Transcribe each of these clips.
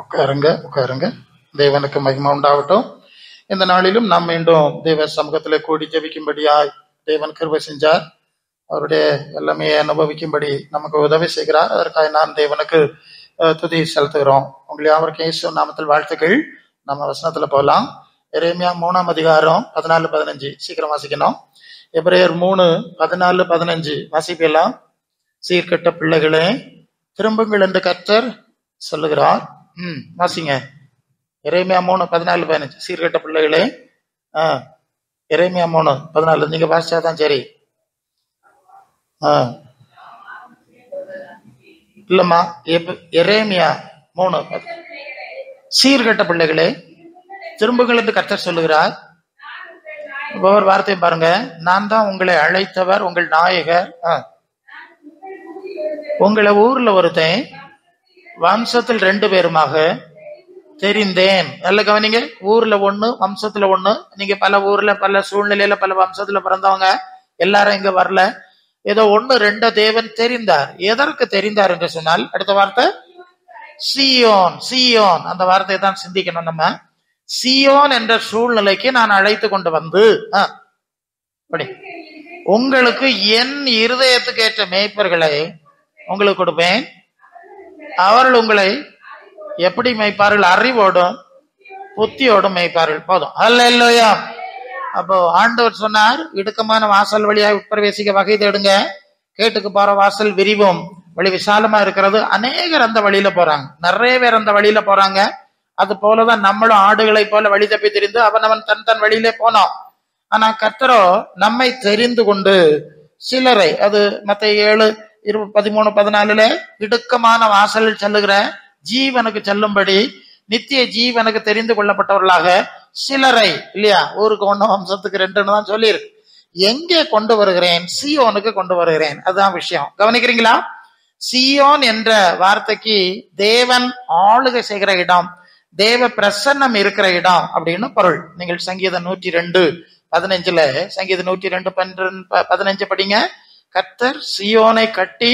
உட்காருங்க உட்காருங்க. தேவனுக்கு மகிமை உண்டாகட்டும். இந்த நாளிலும் நாம் மீண்டும் தேவ சமூகத்துல கூடி ஜெபிக்கும்படியாய் தேவன் கிருபை செஞ்சார். அவருடைய எல்லாமே அனுபவிக்கும்படி நமக்கு உதவி செய்கிறார். அதற்காக நான் தேவனுக்கு துதி செலுத்துகிறோம். உங்களை யாவருக்கும் இயேசு நாமத்தில் வாழ்த்துக்கள். நம்ம வசனத்துல போகலாம். எரேமியா 3ஆம் அதிகாரம் 14-15 சீக்கிரம் வாசிக்கணும். எபிரேயர் 3:14-15 வாசிப்பெல்லாம். சீர்கெட்ட பிள்ளைகளே திரும்புங்கள் என்று கர்த்தர் சொல்லுகிறார். வாசிங்க. எரேமியா 3:14-15 சீர்கெட்ட பிள்ளைகளே. எரேமியா 3:14 நீங்க வாசிச்சாதான் சரி. இல்லம்மா, எரேமியா 3 சீர்கெட்ட பிள்ளைகளே திரும்புங்கள் என்று கர்த்தர் சொல்லுகிறார். ஒவ்வொரு வார்த்தையும் பாருங்க. நான் தான் உங்களை அழைத்தவர், உங்கள் நாயகர். உங்களை ஊர்ல ஒருத்தன் வம்சத்தில் 2 பேருமாக தெரிந்தேன். நல்ல கவனிங்க. ஊர்ல 1, வம்சத்துல 1. நீங்க பல ஊர்ல பல சூழ்நிலையில பல வம்சத்துல பிறந்தவங்க எல்லாரும் இங்க வரல. ஏதோ 1-2 தேவன் தெரிந்தார். எதற்கு தெரிந்தார் என்று சொன்னால் அடுத்த வார்த்தை சீயோன். சீயோன் அந்த வார்த்தையை தான் சிந்திக்கணும் நம்ம. சீயோன் என்ற சூழ்நிலைக்கு நான் அழைத்து கொண்டு வந்து உங்களுக்கு என் இருதயத்துக்கு ஏற்ற மேய்ப்பர்களை உங்களுக்கு கொடுப்பேன். அவர்கள் உங்களை எப்படி மேய்ப்பார்கள்? அறிவோடும் புத்தியோடும் மேய்ப்பார்கள். போதும். அல்லேலூயா. அப்போ ஆண்டவர் சொன்னார், இடுக்கமான வாசல் வழியாக உட்பிரவேசிக்க வகை தேடுங்க. கேட்டுக்கு போற வாசல் விரிவும் வழி விசாலமா இருக்கிறது. அநேகர் அந்த வழியில போறாங்க. நிறைய பேர் அந்த வழியில போறாங்க. அது போலதான் நம்மளும் ஆடுகளை போல வழி தப்பி தெரிந்து அவனவன் தன் வழியிலே போனோம். ஆனா கர்த்தரோ நம்மை தெரிந்து கொண்டு சிலரை, அது மத்தேயு 7:13-14 இடுக்கமான வாசலில் செல்லுகிற ஜீவனுக்கு செல்லும்படி நித்திய ஜீவனுக்கு தெரிந்து கொள்ளப்பட்டவர்களாக சிலரை, இல்லையா, ஊருக்கு 1 வம்சத்துக்கு 2 தான் சொல்லியிருக்கு. எங்கே கொண்டு வருகிறேன்? சீயோனுக்கு கொண்டு வருகிறேன். அதுதான் விஷயம். கவனிக்கிறீங்களா? சீயோன் என்ற வார்த்தைக்கு தேவன் ஆளுகை செய்கிற இடம், தேவ பிரசன்னம் இருக்கிற இடம் அப்படின்னு பொருள். நீங்கள் சங்கீதம் 102:15 சங்கீதம் 102:15 படிங்க. கர்த்தர் சீயோனை கட்டி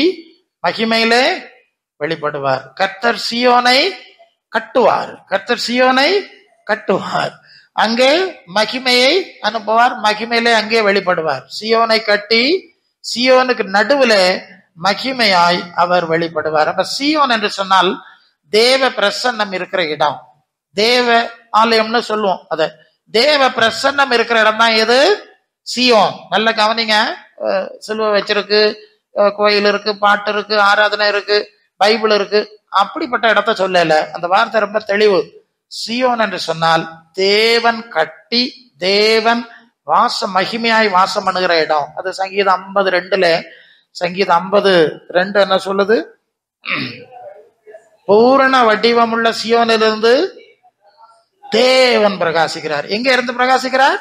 மகிமையிலே வெளிப்படுவார். கர்த்தர் சீயோனை கட்டுவார். கர்த்தர் சீயோனை கட்டுவார். அங்கே மகிமையை அனுப்புவார். மகிமையிலே அங்கே வெளிப்படுவார். சீயோனை கட்டி சீயோனுக்கு நடுவுல மகிமையாய் அவர் வெளிப்படுவார். அப்ப சீயோன் என்று சொன்னால் தேவ பிரசன்னம் இருக்கிற இடம், தேவ ஆலயம்னு சொல்லுவோம். அத தேவ பிரசன்னம் இருக்கிற இடம் தான் எது? சீயோன். நல்ல கவனிங்க. சிலுவை வச்சிருக்கு, கோயில் இருக்கு, பாட்டு இருக்கு, ஆராதனை இருக்கு, பைபிள் இருக்கு. அப்படிப்பட்ட இடத்த சொல்லல. அந்த வார்த்தை ரொம்ப தெளிவு. சீயோன் என்று சொன்னால் தேவன் கட்டி தேவன் மகிமையாய் வாசம் பண்ணுகிற இடம். அது சங்கீதம் 52 சங்கீதம் 52 என்ன சொல்லுது? பூரண வடிவமுள்ள சீயோனிலிருந்து தேவன் பிரகாசிக்கிறார். எங்க இருந்து பிரகாசிக்கிறார்?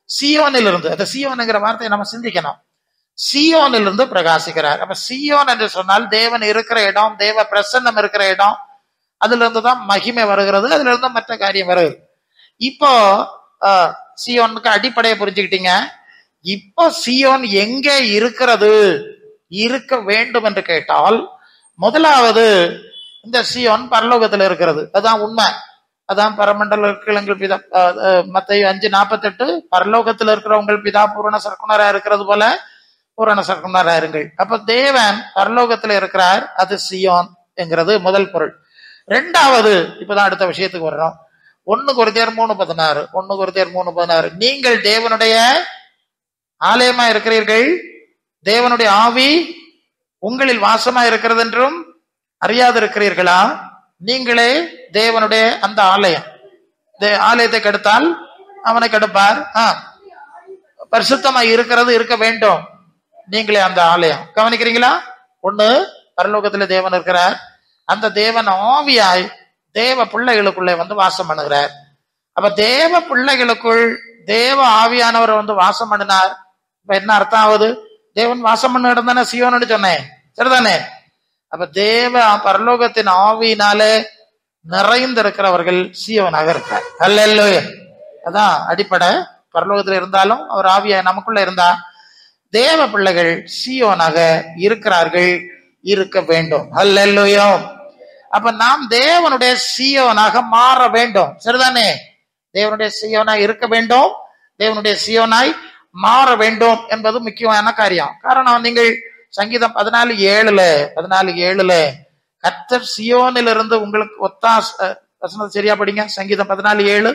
சீயோனிலிருந்து. அந்த சீயோன்ங்கிற வார்த்தையை நம்ம சிந்திக்கணும். சீயோனிலிருந்து பிரகாசிக்கிறார். அப்ப சீயோன் என்று சொன்னால் தேவன் இருக்கிற இடம், தேவ பிரசன்னம் இருக்கிற இடம். அதுல இருந்து தான் மகிமை வருகிறது. அதுல இருந்து மற்ற காரியம் வருது. இப்போ சீயோனுக்கு அடிப்படையை புரிஞ்சுக்கிட்டீங்க. இப்போ சீயோன் எங்கே இருக்கிறது, இருக்க வேண்டும் என்று கேட்டால், முதலாவது இந்த சீயோன் பரலோகத்தில் இருக்கிறது. அதுதான் உண்மை. அதான் பரமண்டல இருக்கிறவங்கள் பிதா, மத்தேயு 5:48 பரலோகத்தில் இருக்கிற உங்கள் பிதா பூரண சர்க்குணரா இருக்கிறது போல பூரண சர்க்குணரா இருங்கள். அப்ப தேவன் பரலோகத்தில் இருக்கிறார். அது சீயோன் என்கிறது முதல் பொருள். 2வது, இப்பதான் அடுத்த விஷயத்துக்கு வர்றோம். 1 கொரிந்தியர் 3:16 நீங்கள் தேவனுடைய ஆலயமா இருக்கிறீர்கள், தேவனுடைய ஆவி உங்களில் வாசமா இருக்கிறது என்றும் அறியாது இருக்கிறீர்களா? நீங்களே தேவனுடைய அந்த ஆலயம். ஆலயத்தை கெடுத்தால் அவனை கெடுப்பார். பரிசுத்தமா இருக்கிறது இருக்க வேண்டும். நீங்களே அந்த ஆலயம். கவனிக்கிறீங்களா? 1 பரலோகத்துல தேவன் இருக்கிறார். அந்த தேவன் ஆவியாய் தேவ பிள்ளைகளுக்குள்ளே வந்து வாசம் பண்ணுகிறார். அப்ப தேவ பிள்ளைகளுக்குள் தேவ ஆவியானவர் வந்து வாசம் பண்ணினார். இப்ப என்ன அர்த்தம் ஆகுது? தேவன் வாசம் பண்ண இடம் தானே சீயோன்னு சொன்னேன், சரிதானே? அப்ப தேவ பரலோகத்தின் ஆவியினாலே நிறைந்திருக்கிறவர்கள் சீயோனாக இருக்கிறார். அல்லேலூயா. அதான் அடிப்படை. பரலோகத்துல இருந்தாலும் அவர் ஆவியா நமக்குள்ள இருந்தா தேவ பிள்ளைகள் சீயோனாக இருக்கிறார்கள், இருக்க வேண்டும். அல்லேலூயா. அப்ப நாம் தேவனுடைய சீயோனாக மாற வேண்டும். சரிதானே? தேவனுடைய சீயோனாய் இருக்க வேண்டும், தேவனுடைய சீயோனாய் மாற வேண்டும் என்பது முக்கியமான காரியம். காரணம், நீங்கள் சங்கீதம் 14:7 கர்த்தர் சியோனிலிருந்து உங்களுக்கு வசனம் சரியா படிங்க. சங்கீதம் 14:7.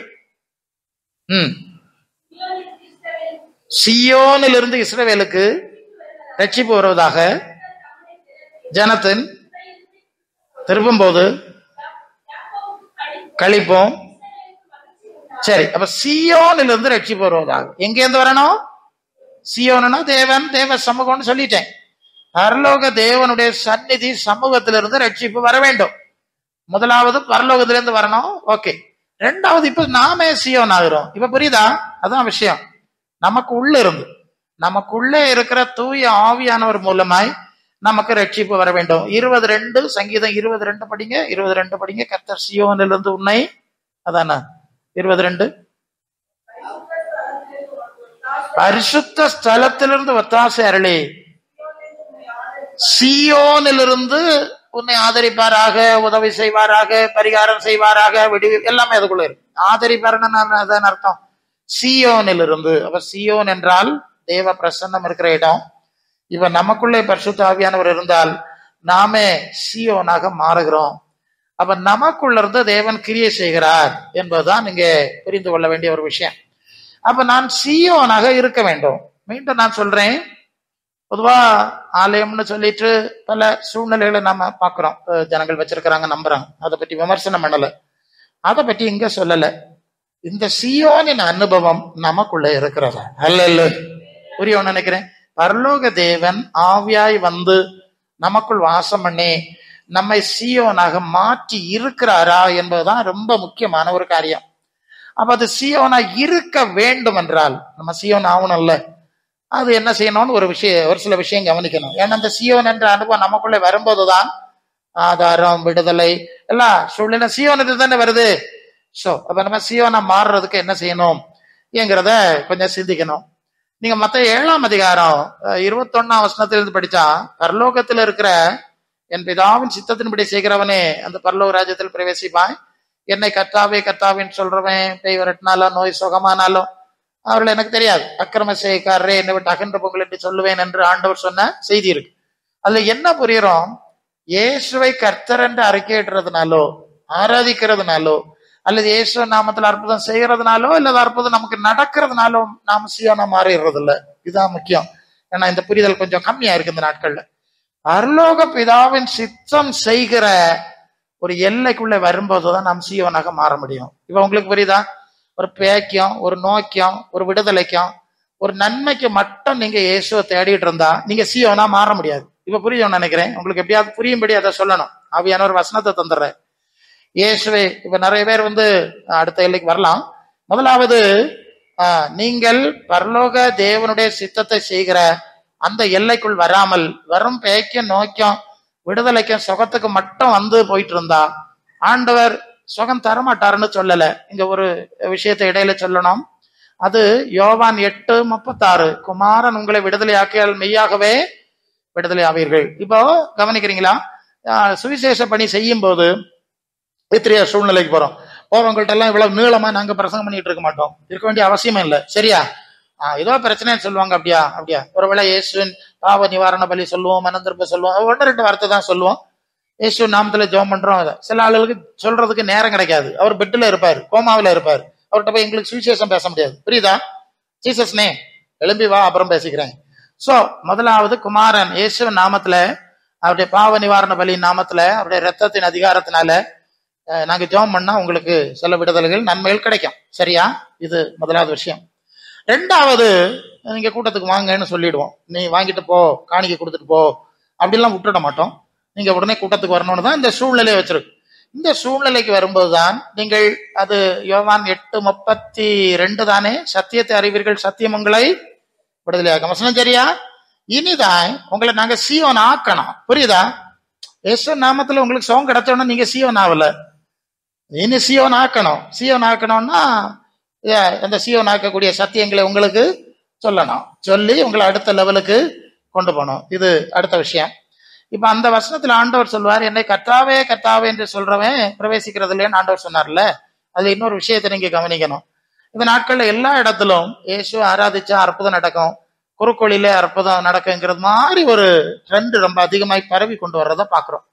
சியோனிலிருந்து இஸ்ரவேலுக்கு ரட்சிப்பு வருவதாக ஜனத்தின் திரும்பும் போது கழிப்போம். சரி, அப்ப சியோனிலிருந்து ரட்சிப்பு வருவதாக எங்க இருந்து வரணும்? சியோனுனா தேவன், தேவ சமூகம்னு சொல்லிட்டேன். பரலோக தேவனுடைய சந்நிதி சமூகத்திலிருந்து ரட்சிப்பு வர வேண்டும். முதலாவது பரலோகத்திலிருந்து வரணும். ஓகே. ரெண்டாவது, இப்ப நாமே சியோன் ஆகிறோம். இப்ப புரியுதா? அதான் விஷயம். நமக்குள்ளே இருக்கிற தூய ஆவியானவர் மூலமாய் நமக்கு ரட்சிப்பு வர வேண்டும். 22 சங்கீதம் 22 படிங்க. 22 படிங்க. கர்த்தர் சியோனிலிருந்து உன்னை, அதானா 22, பரிசுத்த ஸ்தலத்திலிருந்து ஒத்தாசை அருளி சியோனிலிருந்து உன்னை ஆதரிப்பாராக, உதவி செய்வாராக, பரிகாரம் செய்வாராக, எல்லாமே அதுக்குள்ள இருக்கு. ஆதரிப்பாருன்னு அதான் அர்த்தம். சியோனிலிருந்து. அப்ப சியோன் என்றால் தேவ பிரசன்னம் இருக்கிற இடம். இப்ப நமக்குள்ளே பரிசுத்த ஆவியானவர் இருந்தால் நாமே சியோனாக மாறுகிறோம். அப்ப நமக்குள்ள இருந்து தேவன் கிரியை செய்கிறார் என்பதுதான் இங்க புரிந்து கொள்ள வேண்டிய ஒரு விஷயம். அப்ப நான் சியோனாக இருக்க வேண்டும். மீண்டும் நான் சொல்றேன், பொதுவா ஆலயம்னு சொல்லிட்டு பல சூழ்நிலைகளை நாம பாக்குறோம். ஜனங்கள் வச்சிருக்கிறாங்க, நம்புறாங்க. அதை பற்றி விமர்சனம் பண்ணல, அதை பற்றி இங்க சொல்லல. இந்த சியோனின் அனுபவம் நமக்குள்ள இருக்கிறதா? அல்ல, புரிய நினைக்கிறேன். பரலோக தேவன் ஆவியாய் வந்து நமக்குள் வாசம் பண்ணி நம்மை சியோனாக மாற்றி இருக்கிறாரா என்பதுதான் ரொம்ப முக்கியமான ஒரு காரியம். அப்ப அது சியோனா இருக்க வேண்டும் என்றால் நம்ம சியோன் ஆகணும்ல. அது என்ன செய்யணும்னு ஒரு சில விஷயம் கவனிக்கணும். ஏன்னா அந்த சியோன் என்ற அனுபவம் நமக்குள்ளே வரும்போதுதான் ஆதாரம், விடுதலை எல்லாம் சூழ்நிலை சியோனுக்கு தானே வருது. ஸோ அப்ப நம்ம சியோனா மாறுறதுக்கு என்ன செய்யணும் என்கிறத கொஞ்சம் சிந்திக்கணும். நீங்க மத்த 7ஆம் அதிகாரம் 21ஆம் வசனத்திலிருந்து படிச்சா, பரலோகத்தில் இருக்கிற என் பிதாவின் சித்தத்தின்படி செய்கிறவனே அந்த பரலோக ராஜ்யத்தில் பிரவேசிப்பான். என்னை கர்த்தாவே கர்த்தாவேன்னு சொல்றவன் பேய் விரட்டினாலும் நோய் சுகமானாலும் அவர்கள் எனக்கு தெரியாது. அக்கிரம செய்யக்காரரே என்னை விட்டு அகன்ற பொங்கல் என்று சொல்லுவேன் என்று ஆண்டவர் சொன்ன செய்தி இருக்கு. அதுல என்ன புரியுறோம்? இயேசுவை கர்த்தர் என்று அறிக்கையிடுறதுனாலோ, ஆராதிக்கிறதுனாலோ, அல்லது இயேசு நாமத்தில் அற்புதம் செய்யறதுனாலோ, அல்லது அற்புதம் நமக்கு நடக்கிறதுனாலோ நாம சியோனா மாறிடுறது இல்லை. இதுதான் முக்கியம். ஏன்னா இந்த புரிதல் கொஞ்சம் கம்மியா இருக்கு இந்த நாட்கள்ல. பரலோக பிதாவின் சித்தம் செய்கிற ஒரு எல்லைக்குள்ள வரும்போதுதான் நாம் சியோனாக மாற முடியும். இப்ப உங்களுக்கு புரியுதா? ஒரு பேக்கியம், ஒரு நோக்கியம், ஒரு விடுதலைக்கும், ஒரு நன்மைக்கு மட்டும் நீங்க இயேசுவை தேடிட்டு இருந்தா நீங்க சியோனா மாற முடியாது. இப்ப புரியும் நினைக்கிறேன். உங்களுக்கு எப்படியாவது புரியும்படி அதை சொல்லணும். ஆவியான ஒரு வசனத்தை தந்துடுறேன். இயேசுவை இப்ப நிறைய பேர் அடுத்த எல்லைக்கு வரலாம். முதலாவது, நீங்கள் பரலோக தேவனுடைய சித்தத்தை செய்கிற அந்த எல்லைக்குள் வராமல் வெறும் பேய்க்கும் நோக்கியம் விடுதலைக்கும் சுகத்துக்கு மட்டும் போயிட்டு இருந்தா ஆண்டவர் சுகம் தரமாட்டாருன்னு சொல்லல. இங்க ஒரு விஷயத்தை இடையில சொல்லணும். அது யோவான் 8:36, குமாரன் உங்களை விடுதலை ஆக்கியால் மெய்யாகவே விடுதலை ஆவீர்கள். இப்போ கவனிக்கிறீங்களா? சுவிசேஷ பணி செய்யும் போது எத்திரியா சூழ்நிலைக்கு போறவங்கள்ட்ட எல்லாம் இவ்வளவு நீளமா நாங்க பிரசங்கம் பண்ணிட்டு இருக்க மாட்டோம். இருக்க வேண்டிய அவசியமே இல்லை. சரியா? ஏதோ பிரச்சனைன்னு சொல்லுவாங்க. அப்படியா ஒருவேளை இயேசுவின் பாவ நிவாரண பலி சொல்லுவோம், மனந்திருப்ப சொல்லுவோம், 1-2 வார்த்தை தான் சொல்லுவோம். இயேசு நாமத்துல ஜெபம் பண்றோம். சில ஆளுகளுக்கு சொல்றதுக்கு நேரம் கிடைக்காது. அவர் பெட்டில் இருப்பாரு, கோமாவில இருப்பாரு. அவர்கிட்ட போய் எங்களுக்கு சுவிசேஷம் பேச முடியாது. புரியுதா? ஜீசஸ்னே எழும்பி வா, அப்புறம் பேசிக்கிறேன். சோ முதலாவது, குமாரன் இயேசுவின் நாமத்துல, அவருடைய பாவ நிவாரண பலி நாமத்துல, அவருடைய ரத்தத்தின் அதிகாரத்தினால நாங்க ஜெபம் பண்ணா உங்களுக்கு சில விடுதலைகள், நன்மைகள் கிடைக்கும். சரியா? இது முதலாவது விஷயம். ரெண்டாவது, நீங்க கூட்டத்துக்கு வாங்கன்னு சொல்லிடுவோம். நீ வாங்கிட்டு போ, காணிக்கை கொடுத்துட்டு போ, அப்படிலாம் விட்டுட மாட்டோம். நீங்க உடனே கூட்டத்துக்கு வரணும்னு தான் இந்த சூழ்நிலையை வச்சிருக்கு. இந்த சூழ்நிலைக்கு வரும்போதுதான் நீங்கள், அது யோவான் 8:32 தானே, சத்தியத்தை அறிவீர்கள், சத்தியம் உங்களை விடுதலையாக்கும் வசனம். சரியா? இனிதான் உங்களை நாங்க சியோன் ஆக்கணும். புரியுதா? இயேசு நாமத்துல உங்களுக்கு சுகம் கிடைச்சோன்னா நீங்க சியோன் ஆகல, இனி சியோன் ஆக்கணும். சியோன் ஆக்கணும்னா அந்த சியோன் ஆக்கக்கூடிய சத்தியங்களை உங்களுக்கு சொல்லணும், சொல்லி உங்களை அடுத்த லெவலுக்கு கொண்டு போகணும். இது அடுத்த விஷயம். இப்ப அந்த வசனத்துல ஆண்டவர் சொல்வார், என்னை கர்த்தாவே கர்த்தாவே என்று சொல்றவன் பிரவேசிக்கிறது இல்லைன்னு ஆண்டவர் சொன்னார்ல. அதுல இன்னொரு விஷயத்தை நீங்க கவனிக்கணும். இந்த நாட்கள்ல எல்லா இடத்திலும் இயேசு ஆராதிச்சா அற்புதம் நடக்கும், குறுக்கோளிலே அற்புதம் நடக்குங்கிறது மாதிரி ஒரு ட்ரெண்ட் ரொம்ப அதிகமாய் பரவி கொண்டு வர்றதை பாக்குறோம்.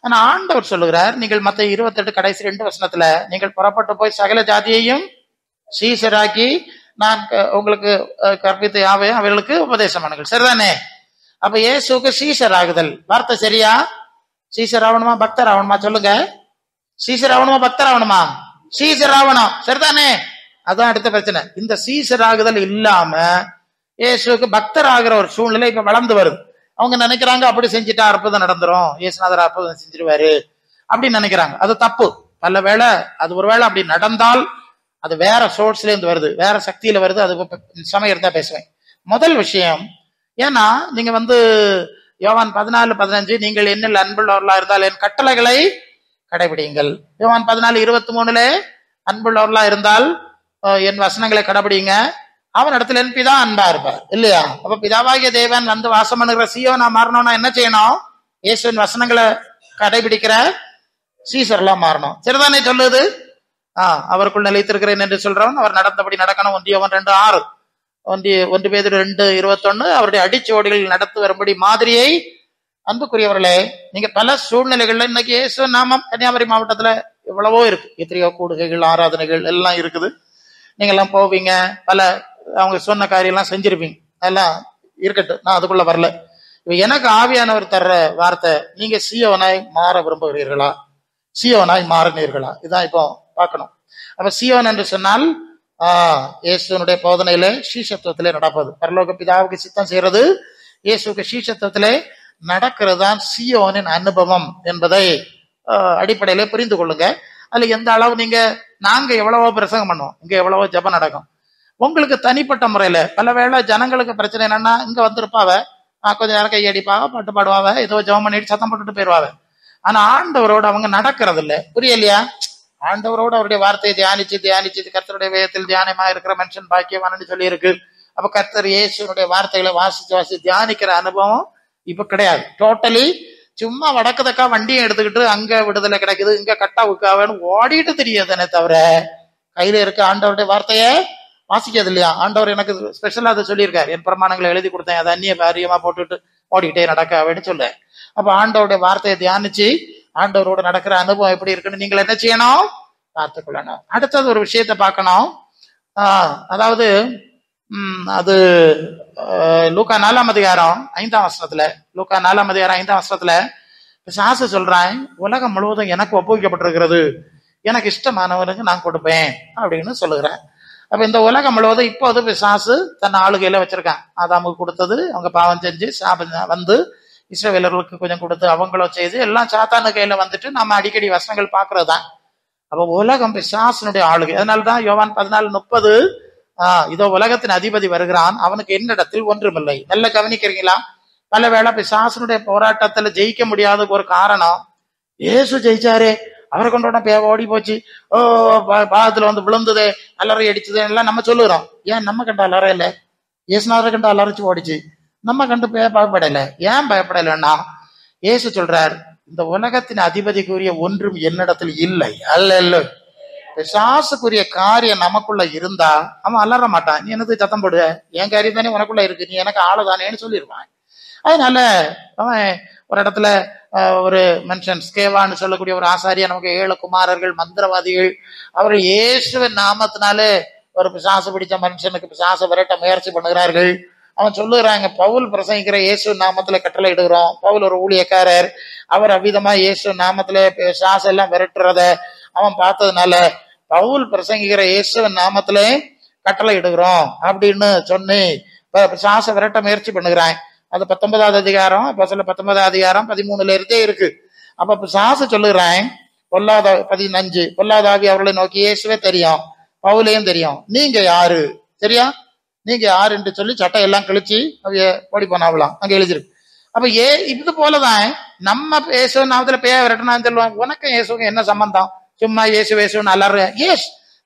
ஆனா ஆண்டவர் சொல்லுகிறார், நீங்கள் மத்த 28 கடைசி 2 வசனத்துல, நீங்கள் புறப்பட்டு போய் சகல ஜாதியையும் சீசராக்கி நான் உங்களுக்கு கற்பித்த யாவையும் அவர்களுக்கு உபதேசம் பண்ணுங்கள். சரிதானே? அப்ப இயேசுக்கு சீசர் ஆகுதல் வார்த்தை சரியா? சீசர் ஆகணுமா பக்தர் ஆகணுமா? சொல்லுங்க. சீசர் ஆகணுமா பக்தர் ஆகணுமா? சீசர் ஆகணும். சரிதானே? அதான் அடுத்த பிரச்சனை. இந்த சீசர் ஆகுதல் இல்லாம இயேசுக்கு பக்தர் ஆகிற ஒரு சூழ்நிலை இப்ப வளர்ந்து வருது. அவங்க நினைக்கிறாங்க அப்படி செஞ்சுட்டா அற்புதம் நடந்துரும், இயேசுநாதர் அற்புதம் செஞ்சிருவாரு அப்படின்னு நினைக்கிறாங்க. அது தப்பு. பல வேளை அது ஒருவேளை அப்படி நடந்தால் அது வேற சோர்ஸ்ல இருந்து வருது, வேற சக்தியில வருது. அது சமயம் இருந்தா பேசுவேன். முதல் விஷயம், ஏன்னா நீங்க யோவான் 14:15 நீங்கள் என்னில் அன்புள்ளவர்களா இருந்தால் என் கட்டளைகளை கடைபிடிங்கள். யோவான் 14:23 அன்புள்ளவர்களா இருந்தால் என் வசனங்களை கடைபிடிங்க, அவன் இடத்துல என் பிதா அன்பா இருப்பார் இல்லையா? அப்ப பிதாவாகிய தேவன் வாசம் பண்ணுகிற சீயோனா மாறணும்னா என்ன செய்யணும்? இயேசுவின் வசனங்களை கடைபிடிக்கிற சீசர்லாம் மாறணும். சரிதானே சொல்லுது? அவருக்குள் நிலைத்திருக்கிறேன் என்று சொல்றவன் அவர் நடந்தபடி நடக்கணும். 1 யோவான் 2:6, 1 பேதுரு 2:21 அவருடைய அடிச்சுவடிகளில் நடத்து வரும்படி மாதிரியை. அன்புக்குரியவர்களே, நீங்க பல சூழ்நிலைகள்ல இன்னைக்கு இயேசு நாமம் கன்னியாகுமரி மாவட்டத்துல எவ்வளவோ இருக்கு, எத்தனையோ கூடுகைகள் ஆராதனைகள் எல்லாம் இருக்குது. நீங்க எல்லாம் போவீங்க, பல அவங்க சொன்ன காரியம் எல்லாம் செஞ்சிருப்பீங்க, அதெல்லாம் இருக்கட்டும், நான் அதுக்குள்ள வரல. எனக்கு ஆவியானவர் தர்ற வார்த்தை, நீங்க சீயோனாய் மாற விரும்புகிறீர்களா, சீயோனாய் மாறினீர்களா? இதான் இப்போ பார்க்கணும். அப்ப சீயோன் என்று சொன்னால் இயேசுனுடைய போதனையில சீஷத்துவத்திலே நடப்பது, பரலோக பிதாவுக்கு சித்தம் செய்யறது, இயேசுக்கு சீஷத்துவத்திலே நடக்கிறது தான் சீயோனின் அனுபவம் என்பதை அடிப்படையில புரிந்து கொள்ளுங்க. அதுல எந்த அளவு நாங்க எவ்வளவோ பிரசங்கம் பண்ணுவோம், இங்க எவ்வளவோ ஜெபம் நடக்கும். உங்களுக்கு தனிப்பட்ட முறையில பல வேளை ஜனங்களுக்கு பிரச்சனை என்னன்னா, இங்க வந்திருப்பாவ கொஞ்ச நேரம் கையடிப்பாவ, பாட்டு பாடுவாவ, ஏதோ ஜெபம் பண்ணிட்டு சத்தம் போட்டுட்டு போயிடுவாவ. ஆனா ஆண்டவரோடு அவங்க நடக்கிறது இல்லை. புரியலையா? ஆண்டவரோடு அவருடைய வார்த்தையை தியானிச்சு கர்த்தருடைய வேதத்தில் தியானமா இருக்கிற மனுஷன் பாக்கியவான்னு சொல்லி இருக்கு. அப்ப கர்த்தர் இயேசுனுடைய வார்த்தைகளை வாசிச்சு தியானிக்கிற அனுபவம் இப்ப கிடையாது. டோட்டலி சும்மா வடக்குதக்கா வண்டியை எடுத்துக்கிட்டு அங்க விடுதலை கிடைக்குது, இங்க கட்டா உட்காவன்னு ஓடிட்டு தெரியாதுனே தவிர கையில இருக்க ஆண்டவருடைய வார்த்தைய வாசிக்கிறது இல்லையா? ஆண்டவர் எனக்கு ஸ்பெஷலா அதை சொல்லியிருக்காரு, என் பிரமாணங்களை எழுதி கொடுத்தேன், அதை அந்நிய காரியமா போட்டுட்டு ஓடிக்கிட்டே நடக்காவேன்னு சொல்ல. அப்ப ஆண்டவருடைய வார்த்தையை தியானிச்சு ஆண்டவரோட நடக்கிற அனுபவம் எப்படி இருக்குன்னு நீங்கள் என்ன செய்யணும்? பார்த்துக்கொள்ளணும். அடுத்தது ஒரு விஷயத்த பார்க்கணும். அதாவது அது லூக்கா 4 அதிகாரம் 5 வசனத்துல, லூக்கா 4 அதிகாரம் 5 வசனத்துல பிசாசு சொல்றான், உலகம் முழுவதும் எனக்கு ஒப்புவிக்கப்பட்டிருக்கிறது, எனக்கு இஷ்டமானவனுக்கு நான் கொடுப்பேன் அப்படின்னு சொல்லுகிறேன். அப்ப இந்த உலகம் முழுவதும் இப்போது பிசாசு தன் ஆளுகையில வச்சிருக்கான். ஆதாமுக்கு கொடுத்தது, அவங்க பாவம் செஞ்சு இஸ்ரவேலர்களுக்கு கொஞ்சம் கொடுத்து அவங்களும் செய்து எல்லாம் சாத்தானு கையில வந்துட்டு நம்ம அடிக்கடி வசனங்கள் பாக்குறது தான். அப்ப உலகம் பிசாசனுடைய ஆளுகை. அதனாலதான் யோவான் 14:30 இதோ உலகத்தின் அதிபதி வருகிறான், அவனுக்கு என்னிடத்தில் ஒன்றுமில்லை. நல்ல கவனிக்கிறீங்களா? பல வேளை பிசாசனுடைய போராட்டத்துல ஜெயிக்க முடியாத ஒரு காரணம், இயேசு ஜெயிச்சாரே, அவரை கொண்டோட ஓடி போச்சு, பாதத்துல விழுந்தது, அலறி அடிச்சது எல்லாம் நம்ம சொல்லுறோம். ஏன் நம்ம கண்ட அலற இல்ல? இயேசுநாதரை கண்டு அலறிச்சு ஓடிச்சு, நம்ம கண்டு பயப்படல. ஏன் பயப்படலைன்னா இயேசு சொல்றார், இந்த உலகத்தின் அதிபதிக்குரிய ஒன்றும் என்னிடத்தில் இல்லை. அல்ல, பிசாசுக்குரிய காரியம் நமக்குள்ள இருந்தா அவன் அலற மாட்டான். நீ என்னது சத்தம் போடுவ, என் காரியம் தானே உனக்குள்ள இருக்கு, நீ எனக்கு ஆளுதானேன்னு சொல்லிடுவான். அதனால அவன் ஒரு இடத்துல ஒரு மனுஷன் ஸ்கேவான்னு சொல்லக்கூடிய ஒரு ஆசாரியா, நமக்கு 7 குமாரர்கள் மந்திரவாதிகள், அவர்கள் இயேசுவின் நாமத்தினாலே ஒரு பிசாசு பிடிச்ச மனுஷனுக்கு பிசாசை விரட்ட முயற்சி பண்ணுகிறார்கள். அவன் சொல்லுகிறாங்க, பவுல் பிரசங்கிக்கிற இயேசு நாமத்துல கட்டளை இடுகிறோம். பவுல் ஒரு ஊழியக்காரர், அவர் அவ்விதமா இயேசு நாமத்துல பிசாசு எல்லாம் விரட்டுறத அவன் பார்த்ததுனால பவுல் பிரசங்கிக்கிற இயேசுவின் நாமத்திலே கட்டளை இடுகிறோம் அப்படின்னு சொல்லி பிசாசை விரட்ட முயற்சி பண்ணுகிறான். அது 19வது அதிகாரம், இப்ப சொல்ல 19வது அதிகாரம் 13 இருந்தே இருக்கு. அப்ப பிசாசு சொல்லுகிறான், பொல்லாத 15 பொல்லாத ஆவி அவர்களை நோக்கி, இயேசுவே தெரியும், பவுலையும் தெரியும், நீங்க யாரு சரியா, நீங்க யாரு என்று சொல்லி சட்டையெல்லாம் கிழிச்சு அவைய ஓடி போனாவலாம், அங்க எழுதிருக்கு. அப்ப இது போலதான் நம்ம இயேசு நாமத்துல பேய விரட்டினான்னு சொல்லுவாங்க. உனக்கு இயேசுக்கு என்ன சம்பந்தம்? சும்மா இயேசுன்னு அலற.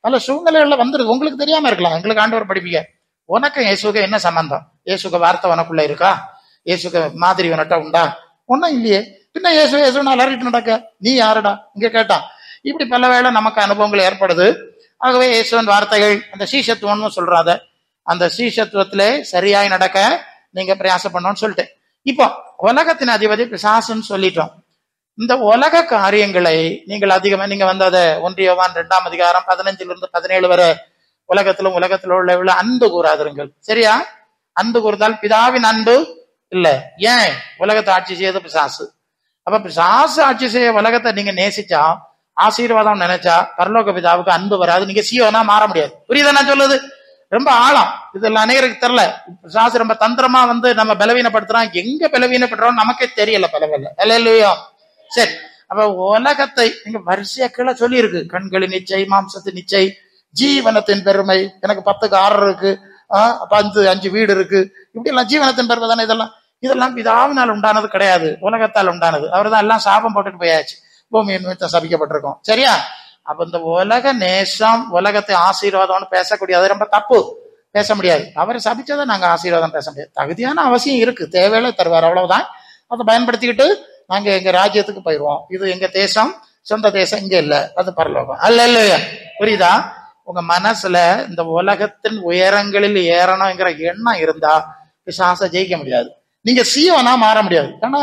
பல சூழ்நிலைகள்ல வந்துருக்கு, உங்களுக்கு தெரியாம இருக்கலாம், எங்களுக்கு ஆண்டவர் படிப்பீங்க. உனக்கு இயேசுக்கு என்ன சம்பந்தம்? இயேசுக்கு வார்த்தை உனக்குள்ள இருக்கா? இயேசுக்கு மாதிரி உனட்ட உண்டா? ஒன்னும் இல்லையே, பின்ன இயேசு இயேசுன்னு அலறிட்டு நடக்க நீ யாருடா இங்க கேட்டான். இப்படி பல வேளை நமக்கு அனுபவங்கள் ஏற்படுது. ஆகவே இயேசுவின் வார்த்தைகள் அந்த சீஷத்துவம்னு சொல்றாத, அந்த சீஷத்துவத்திலே சரியாய் நடக்க நீங்க பிரயாசம் பண்ணணும்னு சொல்லிட்டு, இப்போ உலகத்தின் அதிபதி பிசாசுன்னு சொல்லிட்டோம். இந்த உலக காரியங்களை நீங்கள் அதிகமா நீங்க வந்து அதை 1 யோவான் 2ஆம் அதிகாரம் 15-17 வரை உலகத்திலும் உலகத்தில் உள்ள அன்பு கூறாதிருங்கள். சரியா? அன்பு கூறுதால் பிதாவின் அன்பு இல்ல. ஏன்? உலகத்தை ஆட்சி செய்யறது பிசாசு. அப்ப பிசாசு ஆட்சி செய்ய உலகத்தை நீங்க நேசிச்சா, ஆசீர்வாதம் நினைச்சா பரலோக பிதாவுக்கு அன்பு வராது. நீங்க சீயோனா மாற முடியாது. புரியுதா நான் சொல்லுது? ரொம்ப ஆழம். இதெல்லாம் அநேகருக்கு தெரியல. பிசாசு ரொம்ப தந்திரமா வந்து நம்ம பலவீனப்படுத்துறான். எங்க பலவீனப்படுறோம் நமக்கே தெரியல. பலவில்லை. இல்லையோ? சரி, அப்ப உலகத்தை நீங்க வரிசையா கீழே சொல்லி இருக்கு. கண்களின் நிச்சை, மாம்சத்தின் நிச்சை, ஜீவனத்தின் பெருமை, எனக்கு 10 கார் இருக்கு, 5 வீடு இருக்கு, இப்படி எல்லாம் ஜீவனத்தின் பெருமை தானே. இதெல்லாம் பிதாவினால் உண்டானது கிடையாது, உலகத்தால் உண்டானது. அவர் தான் எல்லாம் சாபம் போட்டுட்டு போயாச்சு, பூமியின் நிமித்தம் சபிக்கப்பட்டிருக்கோம். சரியா? அப்ப இந்த உலக நேசம், உலகத்தை ஆசீர்வாதம்னு பேசக்கூடிய அது ரொம்ப தப்பு. பேச முடியாது. அவரை சபிச்சதை நாங்க ஆசீர்வாதம் பேச முடியாது. தகுதியான அவசியம் இருக்கு, தேவையில்லை தருவார், அவ்வளவுதான். அதை பயன்படுத்திக்கிட்டு நாங்க எங்க ராஜ்யத்துக்கு போயிடுவோம். இது எங்க தேசம், சொந்த தேசம் இங்க இல்ல, அது பரலோகம். அல்ல இல்லையா? புரியுதா? உங்க மனசுல இந்த உலகத்தின் உயரங்களில் ஏறணுங்கிற எண்ணம் இருந்தா பிசாசை ஜெயிக்க முடியாது. நீங்க சீவனா மாற முடியாது. ஆனா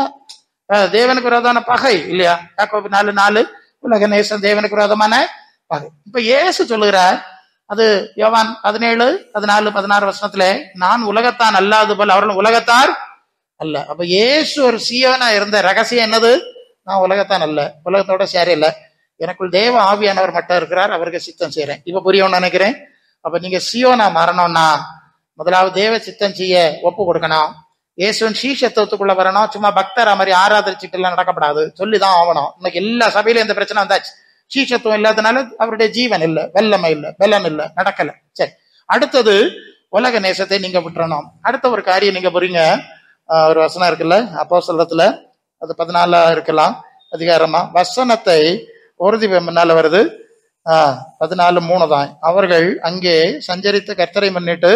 தேவனுக்கு விரோதமான பகை இல்லையா? யாக்கோபு 4:4 உலக நேசம் தேவனுக்கு விரோதமான பகை. இப்ப இயேசு சொல்லுகிறார், அது யோவான் 17:14-16 நான் உலகத்தான் அல்லாது போல் அவர்கள் உலகத்தார் அல்ல. அப்ப இயேசு ஒரு சீயோனா இருந்த ரகசியம் என்னது? நான் உலகத்தான் அல்ல, உலகத்தோட சேர இல்ல, எனக்குள் தேவ ஆவியானவர் மட்டும் இருக்கிறார், அவருக்கு சித்தம் செய்யறேன். இப்ப புரியணும்னு நினைக்கிறேன். அப்ப நீங்க சீயோனா மாறணும்னா முதலாவது தேவ சித்தம் செய்ய ஒப்பு கொடுக்கணும். இயேசுவின் சீஷத்துவத்துக்குள்ள வரணும். சும்மா பக்தர் மாதிரி ஆராதரிச்சுட்டு எல்லாம் நடக்கப்படாது, சொல்லிதான் ஆகணும். இன்னைக்கு எல்லா சபையிலும் இந்த பிரச்சனை வந்தாச்சு. சீஷத்துவம் இல்லாதனால அவருடைய ஜீவன் இல்லை, வெள்ளமை இல்லை, வெள்ளம் இல்லை, நடக்கல. சரி, அடுத்தது உலக நேசத்தை நீங்க விட்டுறணும். அடுத்த ஒரு காரியம் நீங்க புரியுங்க. ஒரு வசனம் இருக்குல்ல அப்போஸ்தலத்துல, அது 14 இருக்கலாம் அதிகாரமா, வசனத்தை உறுதி முன்னால வருது. 14:3 தான். அவர்கள் அங்கே சஞ்சரித்து கர்த்தரை முன்னிட்டு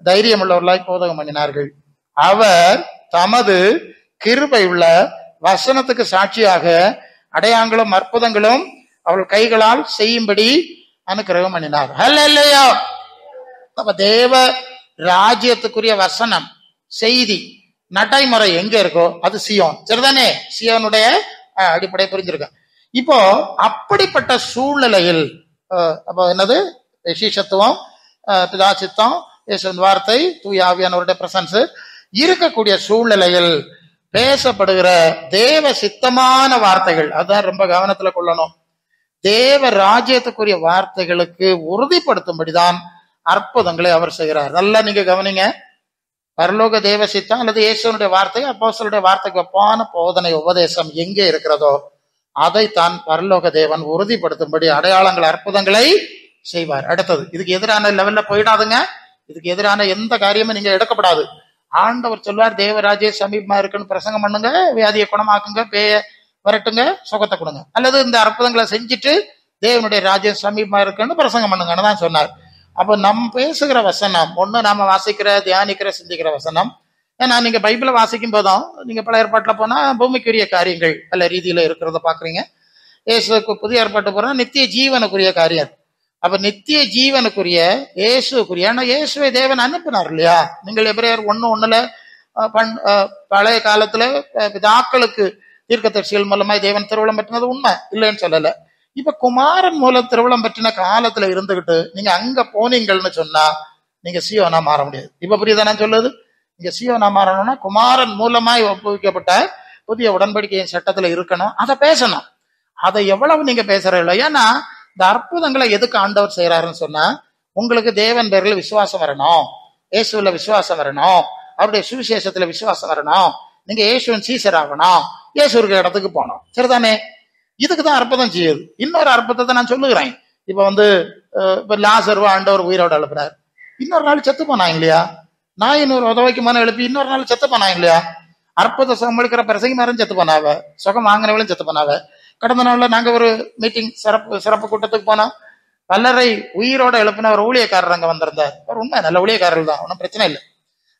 தைரியம் உள்ளவர்களாய் போதகம் பண்ணினார்கள். அவர் தமது கிருபை உள்ள வசனத்துக்கு சாட்சியாக அடையாளங்களும் அற்புதங்களும் அவர்கள் கைகளால் செய்யும்படி அனுக்கிரகம் பண்ணினார். ஹல்லேலூயா. அப்ப தேவ ராஜ்யத்துக்குரிய வசனம், செய்தி, நடைமுறை எங்க இருக்கோ அது சியோன். சரிதானே? சியோனுடைய அடிப்படை புரிஞ்சிருக்க. இப்போ அப்படிப்பட்ட சூழ்நிலையில் அப்போ என்னது? விசேஷத்துவம், பிதா சித்தம், இயேசுவின் வார்த்தை, தூய ஆவியானவருடைய பிரசன்ஸ் இருக்கக்கூடிய சூழ்நிலையில் பேசப்படுகிற தேவ சித்தமான வார்த்தைகள், அதான் ரொம்ப கவனத்துல கொள்ளணும். தேவ ராஜ்யத்துக்குரிய வார்த்தைகளுக்கு உறுதிப்படுத்தும்படிதான் அற்புதங்களை அவர் செய்கிறார். நல்லா நீங்க கவனிங்க. பரலோக தேவ சித்தம் அல்லது இயேசுனுடைய வார்த்தை, அப்போஸ்தலருடைய வார்த்தைக்கு ஒப்பான போதனை உபதேசம் எங்கே இருக்கிறதோ அதைத்தான் பரலோக தேவன் உறுதிப்படுத்தும்படி அடையாளங்கள் அற்புதங்களை செய்வார். அடுத்தது இதுக்கு எதிரான லெவல்ல போயிடாதுங்க. இதுக்கு எதிரான எந்த காரியமும் நீங்க எடுக்கப்படாது. ஆண்டவர் சொல்வார், தேவராஜ்ய சமீபமா இருக்குன்னு பிரசங்கம் பண்ணுங்க, வியாதியை குணமாக்குங்க, பேய வரட்டுங்க, சுகத்தை கொடுங்க, அல்லது இந்த அற்புதங்களை செஞ்சுட்டு தேவனுடைய ராஜ்யம் சமீபமா இருக்குன்னு பிரசங்கம் பண்ணுங்கன்னு தான் சொன்னார். அப்ப நம்ம பேசுகிற வசனம் ஒண்ணு, நாம வாசிக்கிற, தியானிக்கிற, சிந்திக்கிற வசனம். ஏன்னா நீங்க பைபிளை வாசிக்கும் போதும் நீங்க பல ஏற்பாட்டுல போனா பூமிக்குரிய காரியங்கள் பல ரீதியில இருக்கிறத பாக்குறீங்க. இயேசுக்கு புதிய ஏற்பாட்டு போனா நித்திய ஜீவனுக்குரிய காரியம். அப்ப நித்திய ஜீவனுக்குரிய இயேசுக்குரிய, ஏன்னா இயேசுவை தேவன் அனுப்பினார் இல்லையா? நீங்கள் எபிரேயர் 1:1 பழைய காலத்துல பிதாக்களுக்கு தீர்க்கதரிசிகள் மூலமாய் தேவன் திருவுளம் பெற்றினது உண்மை, இல்லைன்னு சொல்லல. இப்ப குமாரன் மூலம் திருவுளம் பெற்றின காலத்துல இருந்துகிட்டு நீங்க அங்க போனீங்கன்னு சொன்னா நீங்க சீயோனா மாற முடியாது. இப்ப புரியுதா நான் சொல்லுது? நீங்க சீயோனா மாறணும்னா குமாரன் மூலமாய் ஒப்புவிக்கப்பட்ட புதிய உடன்படிக்கையின் சட்டத்துல இருக்கணும், அதை பேசணும். அதை எவ்வளவு நீங்க பேசுறீங்களோ. ஏன்னா இந்த அற்புதங்களை எதுக்கு ஆண்டவர் செய்யறாருன்னு சொன்னா, உங்களுக்கு தேவன் பேர்ல விசுவாசம் வரணும், இயேசுல விசுவாசம் வரணும், அவருடைய சுவிசேஷத்துல விசுவாசம் வரணும், நீங்க இயேசுவின் சீசர் ஆகணும், இயேசு இருக்கிற இடத்துக்கு போகணும். சரிதானே? இதுக்குதான் அற்புதம் செய்யுது. இன்னொரு அற்புதத்தை நான் சொல்லுகிறேன். இப்ப லாசர்வா ஆண்டவர் உயிரோட எழுப்புறாரு. இன்னொரு நாள் செத்து போனாங்க இல்லையா? நான் இன்னொரு உதவிக்கு மன எழுப்பி இன்னொரு நாள் செத்து போனாங்க இல்லையா? அற்புத சுகம் எடுக்கிற பிரசங்கி மாரும் செத்து போனாவ, சுகம் வாங்கினவளும் செத்து போனாவ. கடந்த நாள்ல நாங்க ஒரு மீட்டிங் சிறப்பு கூட்டத்துக்கு போனோம். பலரை உயிரோட எழுப்பின ஒரு ஊழியக்காரர் அங்க வந்திருந்தார். ஒரு உண்மை நல்ல ஊழியக்காரர்கள் தான், ஒன்றும் பிரச்சனை இல்லை.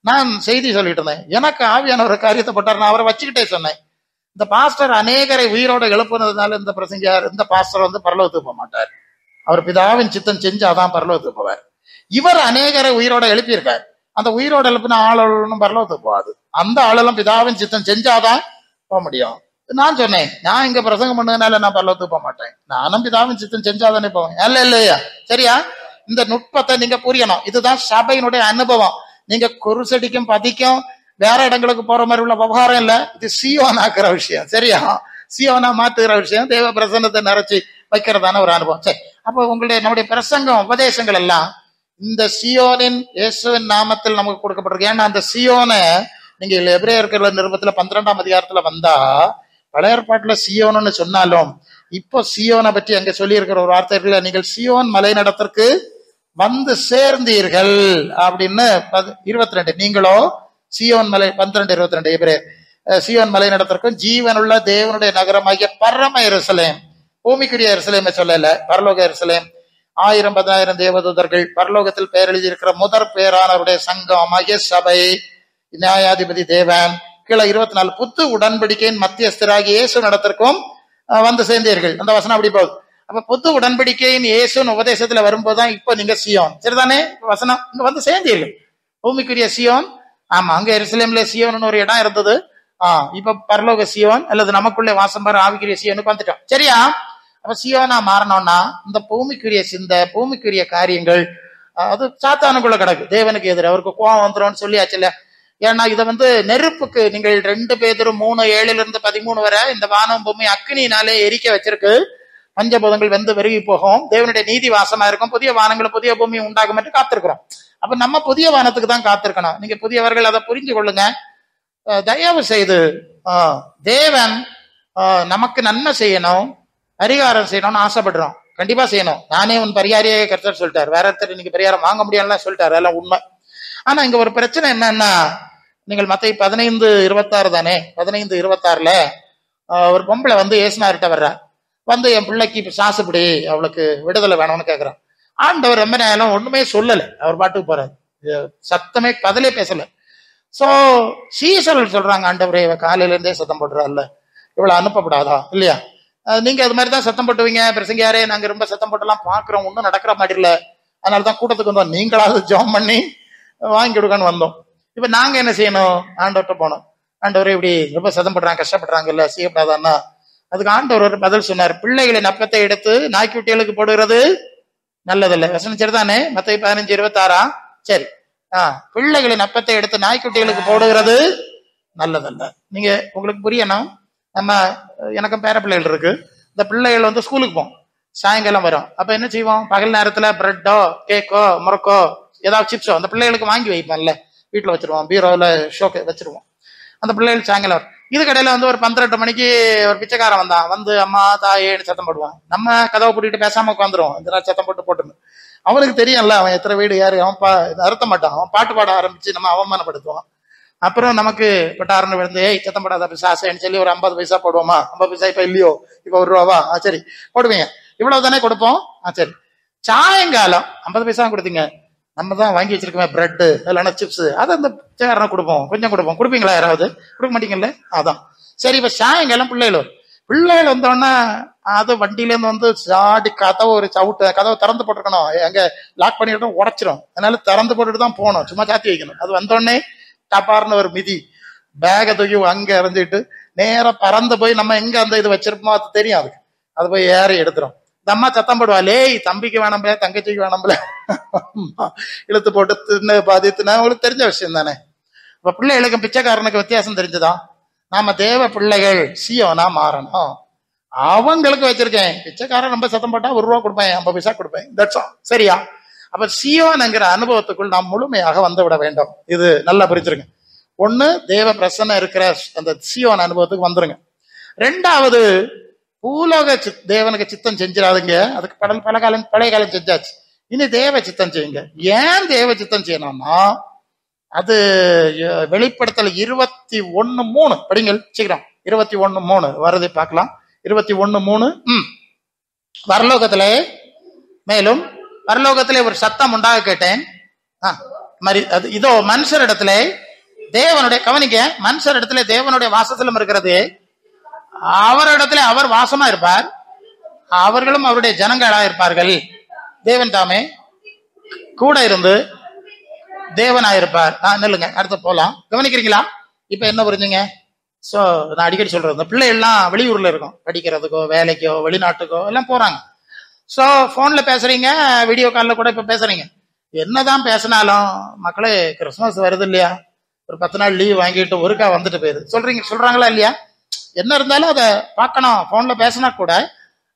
நான் செய்தி சொல்லிட்டு இருந்தேன். எனக்கு ஆவியான ஒரு காரியத்தை போட்டார், நான் அவரை வச்சுக்கிட்டே சொன்னேன். இந்த பாஸ்டர் அநேகரை உயிரோட எழுப்புனதுனால இந்த பிரசங்கியார், இந்த பாஸ்டர் பரலோகத்துக்கு போக மாட்டார். அவர் பிதாவின் சித்தம் செஞ்சாதான் பரலோகத்துக்கு போவார். இவர் அநேகரை உயிரோட எழுப்பியிருக்கார். அந்த உயிரோட எழுப்பின ஆளும் பரலோகத்துக்கு போகாது. அந்த ஆளும் பிதாவின் சித்தம் செஞ்சாதான் போக முடியும். நான் சொன்னேன், நான் இங்க பிரசங்கம் பண்ணதுனால நான் பரலோகத்துக்கு போக மாட்டேன். நானும் பிதாவின் சித்தம் செஞ்சாதானே போவேன். இல்லையா? சரியா? இந்த நுட்பத்தை நீங்க புரியணும். இதுதான் சபையினுடைய அனுபவம். நீங்க குருசடிக்கும் பதிக்கும் வேற இடங்களுக்கு போற மாதிரி உள்ள விவகாரம் இல்ல. இது சீயோனாக்குற விஷயம். சரியா? சீயோனா மாத்துகிற விஷயம். தேவ பிரசன்னத்தை நிறைச்சி வைக்கிறதான ஒரு அனுபவம். சரி, அப்போ நம்முடைய பிரசங்கம் உபதேசங்கள் எல்லாம் இந்த சியோனின் இயேசுவின் நாமத்தில் நமக்கு கொடுக்கப்பட்டிருக்கு. ஏன்னா அந்த சியோனை நீங்க எபிரேயர் நிருபத்துல 12ஆம் அதிகாரத்துல வந்தா, பழைய ஏற்பாட்டுல சியோன்னு சொன்னாலும் இப்போ சியோனை பற்றி அங்க சொல்லி இருக்கிற ஒரு வார்த்தை இருக்குல்ல, நீங்கள் சியோன் மலைநடத்திற்கு வந்து சேர்ந்தீர்கள் அப்படின்னு 22. நீங்களோ சியோன் மலை 12:22 எபிரேயர், சியோன் மலைநடத்திற்கும் ஜீவனுள்ள தேவனுடைய நகரமாகிய பரம எருசலேம், பூமிக்குரிய எருசலேமை சொல்லல, பரலோக எருசலேம், 1000-10,000 தேவதூதர்கள், பரலோகத்தில் பெயர் எழுதியிருக்கிற முதற் பேரானவருடைய சங்கமாகிய சபை, நியாயாதிபதி தேவன், கீழே 24 புத்து உடன்படிக்கையின் மத்தியஸ்தராகிய இயேசு நடத்திற்கும் வந்து சேர்ந்தீர்கள். அந்த வசனம் அப்படி போகுது. அப்ப புத்து உடன்படிக்கையின் இயேசுன்னு உபதேசத்துல வரும்போதுதான் இப்ப நீங்க சியோன். சரிதானே? வசனம் இங்க வந்து சேர்ந்தீர்கள். பூமிக்குரிய சியோன். ஆமா, அங்க எருசலேம்ல சியோன்னு ஒரு இடம் இருந்தது. இப்ப பரலோக சியோன் அல்லது நமக்குள்ளே வாசம் பெற ஆவிக்குரிய சியோனுக்கு வந்துட்டோம். சரியா? அப்ப சியோனா மாறணும்னா இந்த பூமிக்குரிய சிந்தை, பூமிக்குரிய காரியங்கள் அது சாத்தானுக்குள்ள கிடக்கு. தேவனுக்கு எதிர அவருக்கு கோபம் வந்துடும் சொல்லியாச்சு இல்ல. ஏன்னா இதை நெருப்புக்கு நீங்கள் 2 பேதுரு 3:7-13 வரை இந்த வானம் பூமி அக்னினாலே எரிக்க வச்சிருக்கு. பஞ்சபூதங்கள் வெந்து வெறுகி போகும், தேவனுடைய நீதி வாசமா இருக்கும், புதிய வானங்களும் புதிய பூமி உண்டாகும் என்று காத்திருக்கிறோம். அப்ப நம்ம புதிய வானத்துக்கு தான் காத்திருக்கணும். நீங்க புதியவர்கள் அதை புரிஞ்சு கொள்ளுங்க. தயவு செய்து தேவன் நமக்கு நன்மை செய்யணும், பரிகாரம் செய்யணும்னு ஆசைப்படுறோம். கண்டிப்பா செய்யணும். நானே உன் பரிகாரியே கருத்து சொல்லிட்டாரு, வேற ஒருத்தர் இன்னைக்கு பரிகாரம் வாங்க முடியாதுலாம் சொல்லிட்டாரு, அதெல்லாம் உண்மை. ஆனா இங்க ஒரு பிரச்சனை என்னன்னா, நீங்கள் மத்தேயு 15:26 தானே, 15:26 ஒரு பொம்பளை இயேசுனார்கிட்ட வர்றா, என் பிள்ளைக்கு சாசுபடி அவளுக்கு விடுதலை வேணும்னு கேட்கிறான். ஆண்டவர் ரொம்ப நேரம் ஒண்ணுமே சொல்லல, அவர் பாட்டுக்கு போறாரு, சத்தமே பதிலே பேசல. சோ சீசர்கள் சொல்றாங்க, ஆண்டவரே இவ காலையில இருந்தே சத்தம் போடுறா இல்ல, இவ்வளவு அனுப்பப்படாதா இல்லையா? நீங்க அது மாதிரிதான் சத்தம் போட்டுவீங்க பிரசங்கியாரே, நாங்க ரொம்ப சத்தம் போட்டெல்லாம் பாக்குறோம், ஒன்னும் நடக்கிற மாதிரி இல்ல, அதனாலதான் கூட்டத்துக்கு வந்தோம், நீங்களாவது ஜெபம் பண்ணி வாங்கி கொடுக்கன்னு வந்தோம். இப்ப நாங்க என்ன செய்யணும்? ஆண்டவர்கிட்ட போனோம். ஆண்டவரே இப்படி ரொம்ப சத்தம் போடுறாங்க, கஷ்டப்படுறாங்க இல்ல, செய்யப்படாதான்னா? அதுக்கு ஆண்டவர் ஒரு பதில் சொன்னார், பிள்ளைகளின் அப்பத்தை எடுத்து நாய்க்குட்டிகளுக்கு போடுகிறது நல்லதில்லை. வசனம் சரிதானே? மத்தேயு 15:26. சரி, பிள்ளைகளின் அப்பத்தை எடுத்து நாய்க்குட்டிகளுக்கு போடுகிறது நல்லதல்ல. நீங்க உங்களுக்கு புரியணும். எனக்கும் பேர பிள்ளைகள் இருக்கு. இந்த பிள்ளைகள் ஸ்கூலுக்கு போகும், சாயங்காலம் வரும். அப்ப என்ன செய்வோம்? பகல் நேரத்துல பிரெட்டோ கேக்கோ முறக்கோ ஏதாவது சிப்ஸோ அந்த பிள்ளைகளுக்கு வாங்கி வைப்போம்ல, வீட்டுல வச்சிருவோம், பீரோல ஷோக்கு வச்சிருவோம். அந்த பிள்ளைகள் சாயங்காலம் வரும். இதுக்கடையில ஒரு 12 மணிக்கு ஒரு பிச்சைக்காரன் வந்தான், அம்மா தாயேன்னு சத்தம் போடுவான். நம்ம கதவை போட்டுட்டு பேசாம உட்காந்துருவோம், இந்த நாள் சத்தம் போட்டுன்னு. அவனுக்கு தெரியும்ல அவன் எத்தனை வீடு யாரு, அவன் அறுத்த மாட்டான், அவன் பாட்டு பாட ஆரம்பிச்சு நம்ம அவமானப்படுத்துவான். அப்புறம் நமக்கு பட்டாரன்னு விழுந்து, சத்தம் போடாத பிசாசேன்னு சொல்லி ஒரு 50 பைசா போடுவோமா? 50 பைசா இப்ப இல்லையோ, இப்ப 1 ரூபாவா? சரி போடுவீங்க, இவ்வளவு தானே கொடுப்போம். சரி, சாயங்காலம் 50 பைசா கொடுத்தீங்க, நம்ம தான் வாங்கி வச்சிருக்கோமே பிரெட் இல்லைன்னா சிப்ஸ், அதை அந்த பிச்சைக்காரனை கொடுப்போம், கொஞ்சம் கொடுப்போம். கொடுப்பீங்களா? யாராவது கொடுக்க மாட்டீங்கல்ல? அதான் சரி. இப்ப சாயங்காலம் பிள்ளைகள் வந்தோடனே அது வண்டியில இருந்து சாடி கதவை ஒரு சவுட்டு, கதவை திறந்து போட்டுருக்கணும், அங்க லாக் பண்ணிட்டு உடைச்சிரும், அதனால திறந்து போட்டுட்டு தான் போகணும், சும்மா சாத்தி வைக்கணும். அது வந்தோடனே டப்பார்னு ஒரு மிதி, பேகை தூக்கி அங்க எறிஞ்சிட்டு நேரம் பறந்து போய் நம்ம எங்க அந்த இது வச்சிருப்போமோ அது தெரியும், அதுக்கு அது போய் ஏறி எடுத்துரும். இந்த அம்மா சத்தம் போடுவா, லேய் தம்பிக்கு வேணாம்பல தங்கச்சிக்கு வேணாம்பல, இழுத்து போட்டு தின்னு பாதித்துனா உங்களுக்கு தெரிஞ்ச விஷயம் தானே. இப்ப பிள்ளைகளுக்கும் பிச்சைக்காரனுக்கு வித்தியாசம் தெரிஞ்சுதான். நாம தேவ பிள்ளைகள் சியோனா மாறணும். அவங்களுக்கு வச்சிருக்கேன், பிச்சைக்காரன் ரொம்ப சத்தம் போட்டா 1 ரூபா கொடுப்பேன், 50 பைசா கொடுப்பேன், தட்ஸ் ஆல். சரியா? அப்ப சியோன்ங்கிற அனுபவத்துக்குள் நாம் முழுமையாக வந்து விட வேண்டும். இது நல்லா புரிஞ்சிருங்க. ஒண்ணு, தேவ பிரசன்னம் இருக்கிற அந்த சியோன் அனுபவத்துக்கு வந்துருங்க. 2வது, பூலோக தேவனுக்கு சித்தம் செஞ்சிடாதுங்க, அதுக்கு பழைய காலம் செஞ்சாச்சு. இனி தேவ சித்தம் செய்யுங்க. ஏன் தேவ சித்தம் செய்யணும்னா, அது வெளிப்படுத்தல் 21:3 படிங்கள் சீக்கிரம். 21:3 வரதை பார்க்கலாம். 21:3. பரலோகத்திலே மேலும் பரலோகத்திலே ஒரு சத்தம் உண்டாக கேட்டேன். அது இதோ மனுஷரிடத்திலே தேவனுடைய, கவனிக்க, மனுஷரிடத்திலே தேவனுடைய வாசத்திலும் இருக்கிறது, அவரிடத்துல அவர் வாசமா இருப்பார், அவர்களும் அவருடைய ஜனங்களா இருப்பார்கள். தேவன் தாமே கூட இருந்து தேவனாயிருப்பார். நில்லுங்க, அடுத்து போலாம். கவனிக்கிறீங்களா? இப்ப என்ன புரிஞ்சுங்க? சோ நான் அடிக்கடி சொல்றது, இந்த பிள்ளை எல்லாம் வெளியூர்ல இருக்கும், படிக்கிறதுக்கோ வேலைக்கோ வெளிநாட்டுக்கோ எல்லாம் போறாங்க. சோ போன்ல பேசுறீங்க, வீடியோ கால்ல கூட இப்ப பேசுறீங்க. என்னதான் பேசினாலும் மக்களே கிறிஸ்துமஸ் வருது இல்லையா, ஒரு 10 நாள் லீவ் வாங்கிட்டு ஒருக்கா வந்துட்டு போயிருது சொல்றாங்களா இல்லையா? என்ன இருந்தாலும் அதை பார்க்கணும். போன்ல பேசினா கூட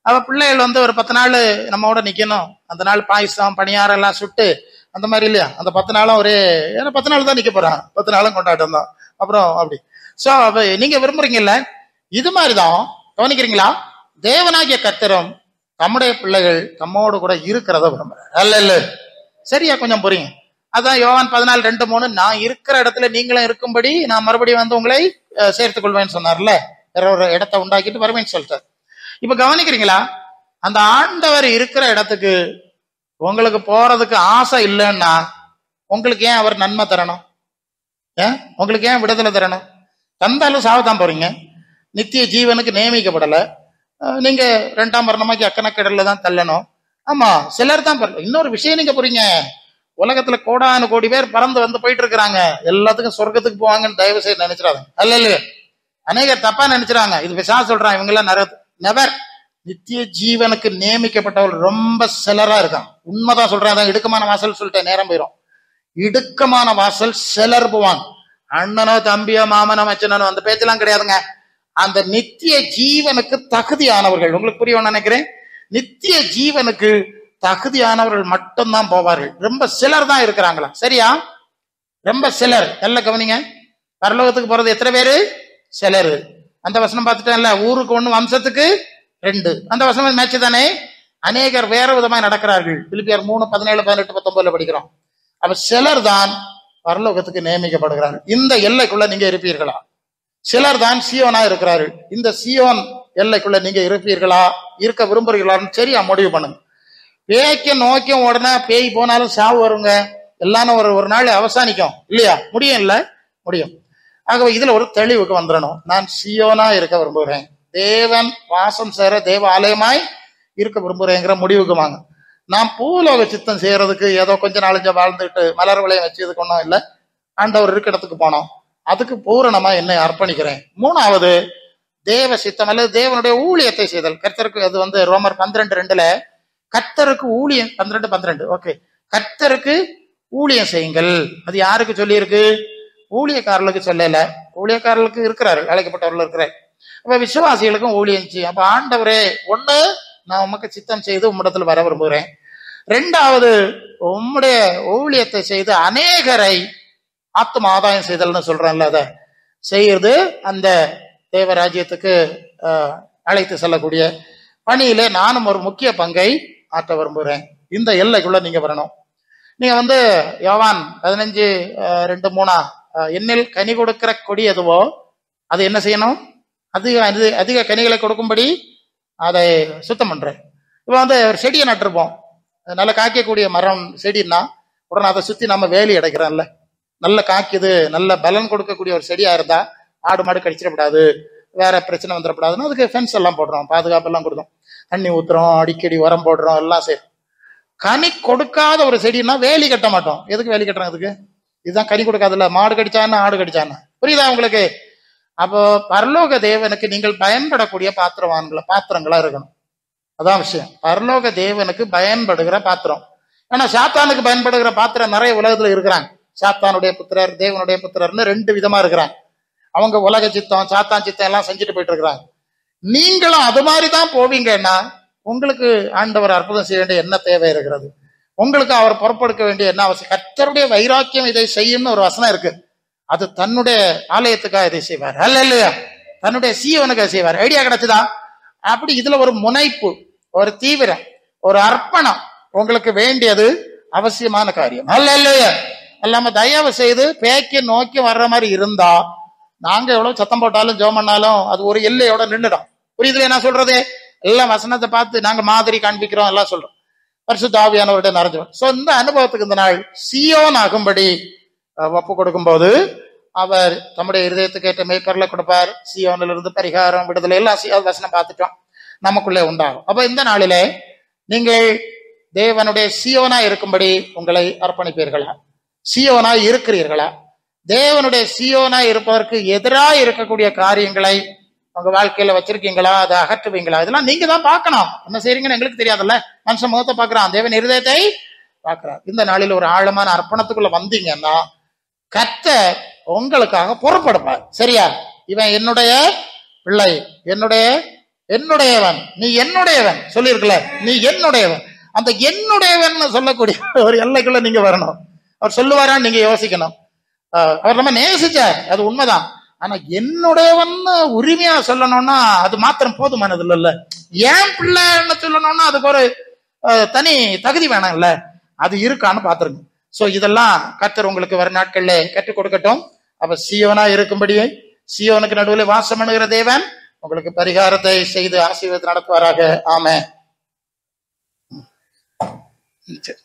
அவ பிள்ளைகள் ஒரு 10 நாள் நம்மோட நிக்கணும். அந்த நாள் பாயசம் பணியாரம் எல்லாம் சுட்டு அந்த மாதிரி இல்லையா, அந்த 10 நாளும் ஒரே, ஏன்னா 10 நாள் தான் நிக்க போறான், 10 நாளும் கொண்டாட்டம் தான். அப்புறம் அப்படி சோ நீங்க விரும்புறீங்கல்ல, இது மாதிரிதான். கவனிக்கிறீங்களா? தேவனாகிய கர்த்தரும் தம்முடைய பிள்ளைகள் தம்மோடு கூட இருக்கிறத விரும்புறாரு. அல்ல சரியா? கொஞ்சம் புரியுங்க. அதான் யோவான் 14:2-3, நான் இருக்கிற இடத்துல நீங்களும் இருக்கும்படி நான் மறுபடியும் உங்களை சேர்த்துக் கொள்வேன்னு சொன்னார்ல, வேற ஒரு இடத்தை உண்டாக்கிட்டு வருவேன்னு சொல்லிட்டார். இப்ப கவனிக்கிறீங்களா? அந்த ஆண்டவர் இருக்கிற இடத்துக்கு உங்களுக்கு போறதுக்கு ஆசை இல்லைன்னா உங்களுக்கு ஏன் அவர் நன்மை தரணும்? உங்களுக்கு ஏன் விடுதலை தரணும்? தந்தாலும் சாவத்தான் போறீங்க. நித்திய ஜீவனுக்கு நியமிக்கப்படலை. நீங்க 2ஆம் மரணமாக்கி அக்கனக்கடல்ல தான் தள்ளணும். ஆமா, சிலர் தான். இன்னொரு விஷயம் நீங்க புரியுங்க, உலகத்துல கோடானு கோடி பேர் பறந்து போயிட்டு இருக்கிறாங்க. எல்லாத்துக்கும் சொர்க்கத்துக்கு போவாங்கன்னு தயவு செய்து நினைச்சிடாங்க. அல்ல, அநேகர் தப்பா நினைச்சிடாங்க. இது விசா சொல்றான், இவங்க எல்லாம் நெவர். நித்திய ஜீவனுக்கு நியமிக்கப்பட்டவர்கள் ரொம்ப சிலரா இருக்காங்க. உண்மைதான் சொல்றேன். அதான் இடுக்கமான வாசல் சொல்லிட்டேன், நேரம் போயிடும். இடுக்கமான வாசல் சிலர் போவாங்க. அண்ணனோ தம்பியோ மாமனோ மச்சனோ அந்த பேச்செல்லாம் கிடையாதுங்க. அந்த நித்திய ஜீவனுக்கு தகுதியானவர்கள், உங்களுக்கு புரியும் நினைக்கிறேன், நித்திய ஜீவனுக்கு தகுதியானவர்கள் மட்டும்தான் போவார்கள். ரொம்ப சிலர் தான் இருக்கிறாங்களா? சரியா? ரொம்ப சிலர். எல்லாம் கவனிங்க. பரலோகத்துக்கு போறது எத்தனை பேரு? சிலரு. அந்த வசனம் பார்த்துட்டேன்ல, ஊருக்கு 1 வம்சத்துக்கு 2. அந்த வசனம் மேட்ச் தானே. அநேகர் வேற விதமாய் நடக்கிறார்கள். பிலிப்பியர் 3, 17, 18, 19 படிக்கிறோம். அப்ப சிலர் தான் பரலோகத்துக்கு நியமிக்கப்படுகிறார்கள். இந்த எல்லைக்குள்ள நீங்க இருப்பீர்களா? சிலர் தான் சியோனா இருக்கிறார்கள். இந்த சியோன் எல்லைக்குள்ள நீங்க இருப்பீர்களா, இருக்க விரும்புறீங்களான்னு சரியா முடிவு பண்ணுங்க. பேய்க்க நோக்கியும் உடனே பேய் போனாலும் சாவு வருங்க, எல்லாரும் ஒரு நாள் அவசானிக்கும் இல்லையா? முடியும் இல்ல? முடியும். ஆகவே இதுல ஒரு தெளிவுக்கு வந்துடணும். நான் சியோனா இருக்க விரும்புகிறேன், தேவன் வாசம் சேர தேவ ஆலயமாய் இருக்க விரும்புறேங்கிற முடிவுக்கு வாங்க. நான் பூலோக சித்தம் செய்யறதுக்கு ஏதோ கொஞ்ச நாலஞ்ச வாழ்ந்துட்டு மலர் விளையம் வச்சதுக்கு ஒன்றும் இல்லை. ஆண்டவர் இருக்க இடத்துக்கு போனோம், அதுக்கு பூரணமா என்னை அர்ப்பணிக்கிறேன். 3வது தேவ சித்தம் அல்லது தேவனுடைய ஊழியத்தை செய்தல். கர்த்தருக்கு அது ரோமர் 12:2 கர்த்தருக்கு ஊழியம் 12:12. ஓகே, கர்த்தருக்கு ஊழியம் செய்யுங்கள். அது யாருக்கு சொல்லி இருக்கு? ஊழியக்காரர்களுக்கு சொல்லல, ஊழியக்காரர்களுக்கு இருக்கிறாரு, அழைக்கப்பட்டவர்கள் இருக்கிறார். அப்ப விசுவாசிகளுக்கும் ஊழியம் செய்யும். அப்ப ஆண்டவரே, ஒண்ணு நான் உமக்கு சித்தம் செய்து உம்மிடத்துல வர விரும்புகிறேன். 2வது உம்முடைய ஊழியத்தை செய்து அநேகரை ஆத்ம ஆதாயம் செய்தல்னு சொல்றேன்ல, அதை செய்யறது அந்த தேவராஜ்யத்துக்கு அழைத்து செல்லக்கூடிய பணியில நானும் ஒரு முக்கிய பங்கை ஆற்ற விரும்புகிறேன். இந்த எல்லைக்குள்ள நீங்க வரணும். நீங்க யோவான் 15:2-3 என்னில் கனி கொடுக்கிற கொடி எதுவோ அது என்ன செய்யணும்? அதிக கனிகளை கொடுக்கும்படி அதை சுத்தம் பண்றேன். இப்போ ஒரு செடியை நட்டுருப்போம், நல்ல காய்க்கக்கூடிய மரம் செடின்னா உடனே அதை சுத்தி நம்ம வேலி அடைக்கிறோம்ல, நல்ல காய்க்குது, நல்ல பலன் கொடுக்கக்கூடிய ஒரு செடியா இருந்தா ஆடு மாடு கடிச்சிடக்கூடாது, வேற பிரச்சனை வந்துடக்கூடாதுன்னு அதுக்கு ஃபென்ஸ் எல்லாம் போடுறோம், பாதுகாப்பு எல்லாம் கொடுத்தோம், தண்ணி ஊத்துறோம், அடிக்கடி உரம் போடுறோம், எல்லாம் சரி. கனி கொடுக்காத ஒரு செடின்னா வேலி கட்ட மாட்டோம். எதுக்கு வேலி கட்டுறோம்? அதுக்கு இதுதான் கனி கொடுக்காதுல்ல, மாடு கடிச்சான்னா ஆடு கடிச்சான்னா. புரியுதா உங்களுக்கு? அப்போ பரலோக தேவனுக்கு நீங்கள் பயன்படக்கூடிய பாத்திரங்களா இருக்கணும். அதான் விஷயம். பரலோக தேவனுக்கு பயன்படுகிற பாத்திரம். ஆனா சாத்தானுக்கு பயன்படுகிற பாத்திரம் நிறைய உலகத்துல இருக்கிறாங்க. சாத்தானுடைய புத்திரர், தேவனுடைய புத்திரர்னு 2 விதமா இருக்கிறாங்க. அவங்க உலக சித்தம் சாத்தான் சித்தம் எல்லாம் செஞ்சுட்டு போயிட்டு இருக்கிறாங்க. நீங்களும் அது மாதிரிதான் போவீங்கன்னா உங்களுக்கு ஆண்டவர் அற்புதம் செய்ய வேண்டிய என்ன தேவை இருக்கிறது? உங்களுக்கு அவர் பொறுப்பெடுக்க வேண்டிய என்ன அவசியம்? கர்த்தருடைய வைராக்கியம் இதை செய்யும்னு ஒரு வசனம் இருக்கு. அது தன்னுடைய ஆலயத்துக்காக இதை செய்வார், அல்ல இல்லையா? தன்னுடைய சீவனுக்காக செய்வார். ஐடியா கிடைச்சுதா? அப்படி இதுல ஒரு முனைப்பு, ஒரு தீவிரம், ஒரு அர்ப்பணம் உங்களுக்கு வேண்டியது அவசியமான காரியம், அல்ல இல்லையா? எல்லாம தயவு செய்து பேக்கி நோக்கி வர்ற மாதிரி இருந்தா நாங்க எவ்வளவு சத்தம் போட்டாலும் ஜெபம் பண்ணாலும் அது ஒரு எல்லையோட நின்றுடும். புரியுதுல என்ன சொல்றது? எல்லாம் வசனத்தை பார்த்து நாங்க மாதிரி காண்பிக்கிறோம், எல்லாம் சொல்றோம். பரிசுத்த ஆவியானவர்கிட்ட நிறைஞ்சோம். சோ இந்த அனுபவத்துக்கு இந்த நாள் சியோன் ஆகும்படி ஒப்பு கொடுக்கும் போது அவர் தம்முடைய இருதயத்துக்கு ஏற்ற மேய்ப்பர்களை கொடுப்பார். சீயோனிலிருந்து பரிகாரம், விடுதலை எல்லாம் வசனம் பார்த்துட்டோம், நமக்குள்ளே உண்டாகும். அப்ப இந்த நாளிலே நீங்கள் தேவனுடைய சீயோனா இருக்கும்படி உங்களை அர்ப்பணிப்பீர்களா? சீயோனா இருக்கிறீர்களா? தேவனுடைய சீயோனா இருப்பதற்கு எதிராக இருக்கக்கூடிய காரியங்களை உங்க வாழ்க்கையில வச்சிருக்கீங்களா? அதை அகற்றுவீங்களா? இதெல்லாம் நீங்க தான் பார்க்கணும். என்ன செய்றீங்கன்னு எங்களுக்கு தெரியாதுல்ல. மனுஷன் முகத்தை பார்க்கறான், தேவன் இருதயத்தை பார்க்கிறார். இந்த நாளில் ஒரு ஆழமான அர்ப்பணத்துக்குள்ள வந்தீங்கன்னா கர்த்தர் உங்களுக்காக பொறுப்படுப்பார். சரியா? இவன் என்னுடைய பிள்ளை, என்னுடையவன், நீ என்னுடையவன் சொல்லியிருக்கல, நீ என்னுடையவன். அந்த என்னுடையவன் சொல்லக்கூடிய ஒரு எல்லைக்குள்ள நீங்க வரணும். அவர் சொல்லுவாரான்னு நீங்க யோசிக்கணும். அவர் நம்ம நேசிச்சார், அது உண்மைதான். ஆனா என்னுடையவன் உரிமையா சொல்லணும்னா அது மாத்திரம் போதுமானது இல்ல. ஏன் பிள்ளைன்னு சொல்லணும்னா அதுக்கு ஒரு தனி தகுதி வேணும் இல்ல, அது இருக்கான்னு பாத்துருங்க. சோ இதெல்லாம் கர்த்தர் உங்களுக்கு வர நாட்கள்ல கற்றுக் கொடுக்கட்டும். அப்ப சீயோனா இருக்கும்படியே சீயோனுக்கு நடுவில் வாசம் பண்ணுகிற தேவன் உங்களுக்கு பரிகாரத்தை செய்து ஆசீர்வாதம் நடத்துவாராக. ஆமென். சரி.